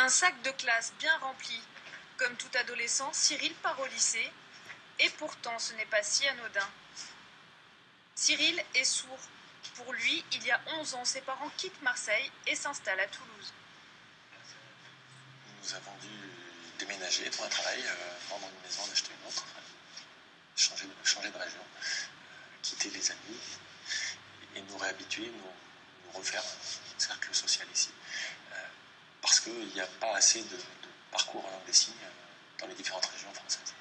Un sac de classe bien rempli. Comme tout adolescent, Cyril part au lycée. Et pourtant, ce n'est pas si anodin. Cyril est sourd. Pour lui, il y a 11 ans, ses parents quittent Marseille et s'installent à Toulouse. Nous avons dû déménager pour un travail, vendre une maison, en acheter une autre, changer de région, quitter les amis et nous réhabituer, nous refaire un cercle social ici. Parce qu'il n'y a pas assez de parcours en langue des signes dans les différentes régions françaises.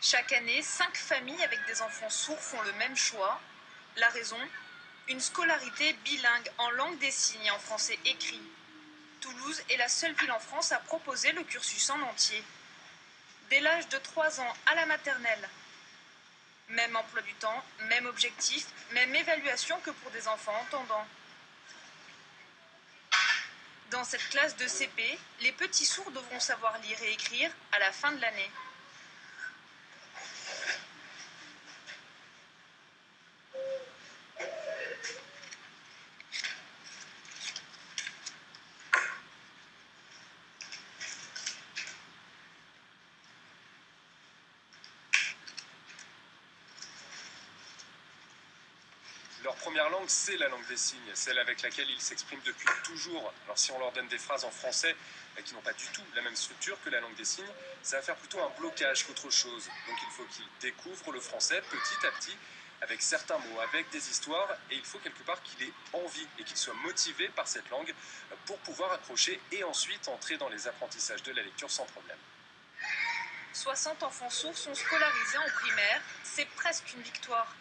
Chaque année, 5 familles avec des enfants sourds font le même choix. La raison ? Une scolarité bilingue en langue des signes et en français écrit. Toulouse est la seule ville en France à proposer le cursus en entier. Dès l'âge de 3 ans à la maternelle. Même emploi du temps, même objectif, même évaluation que pour des enfants entendants. Dans cette classe de CP, les petits sourds devront savoir lire et écrire à la fin de l'année. Leur première langue, c'est la langue des signes, celle avec laquelle ils s'expriment depuis toujours. Alors si on leur donne des phrases en français qui n'ont pas du tout la même structure que la langue des signes, ça va faire plutôt un blocage qu'autre chose. Donc il faut qu'ils découvrent le français petit à petit, avec certains mots, avec des histoires, et il faut quelque part qu'il ait envie et qu'il soit motivé par cette langue pour pouvoir accrocher et ensuite entrer dans les apprentissages de la lecture sans problème. 60 enfants sourds sont scolarisés en primaire, c'est presque une victoire.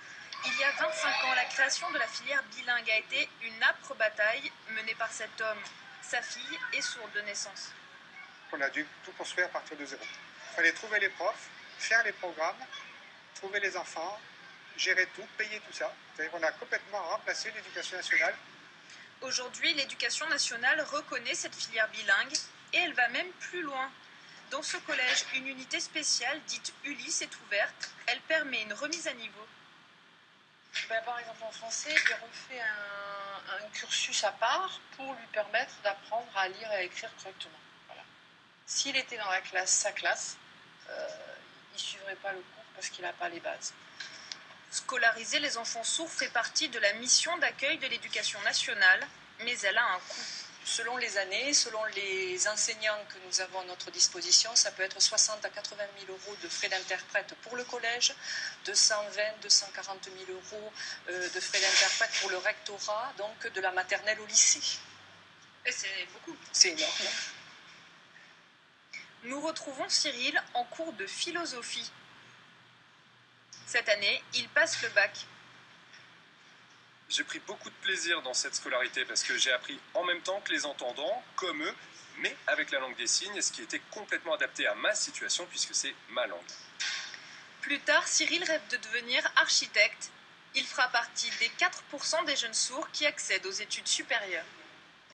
Il y a 25 ans, la création de la filière bilingue a été une âpre bataille menée par cet homme. Sa fille est sourde de naissance. On a dû tout construire à partir de zéro. Il fallait trouver les profs, faire les programmes, trouver les enfants, gérer tout, payer tout ça. C'est-à-dire qu'on a complètement remplacé l'éducation nationale. Aujourd'hui, l'éducation nationale reconnaît cette filière bilingue et elle va même plus loin. Dans ce collège, une unité spéciale dite Ulysse est ouverte. Elle permet une remise à niveau. Par exemple, en français, il refait un cursus à part pour lui permettre d'apprendre à lire et à écrire correctement. Voilà. S'il était dans la classe, sa classe, il ne suivrait pas le cours parce qu'il n'a pas les bases. Scolariser les enfants sourds fait partie de la mission d'accueil de l'éducation nationale, mais elle a un coût. Selon les années, selon les enseignants que nous avons à notre disposition, ça peut être 60 à 80 000 euros de frais d'interprète pour le collège, 220 240 000 euros de frais d'interprète pour le rectorat, donc de la maternelle au lycée. Et c'est beaucoup. C'est énorme. Nous retrouvons Cyril en cours de philosophie. Cette année, il passe le bac. J'ai pris beaucoup de plaisir dans cette scolarité parce que j'ai appris en même temps que les entendants, comme eux, mais avec la langue des signes, ce qui était complètement adapté à ma situation puisque c'est ma langue. Plus tard, Cyril rêve de devenir architecte. Il fera partie des 4% des jeunes sourds qui accèdent aux études supérieures.